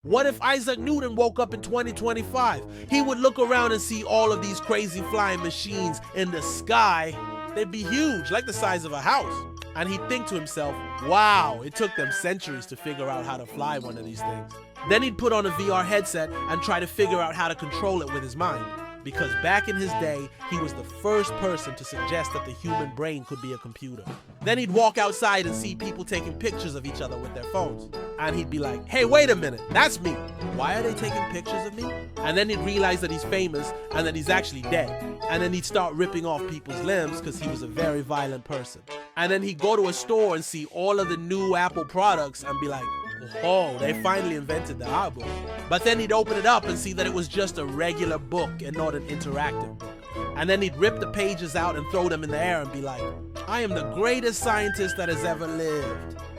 What if Isaac Newton woke up in 2025? He would look around and see all of these crazy flying machines in the sky. They'd be huge, like the size of a house. And he'd think to himself, wow, it took them centuries to figure out how to fly one of these things. Then he'd put on a VR headset and try to figure out how to control it with his mind. Because back in his day, he was the first person to suggest that the human brain could be a computer. Then he'd walk outside and see people taking pictures of each other with their phones. And he'd be like, hey, wait a minute, that's me. Why are they taking pictures of me? And then he'd realize that he's famous and that he's actually dead. And then he'd start ripping off people's limbs because he was a very violent person. And then he'd go to a store and see all of the new Apple products and be like, oh, they finally invented the iBook. But then he'd open it up and see that it was just a regular book and not an interactive book. And then he'd rip the pages out and throw them in the air and be like, I am the greatest scientist that has ever lived.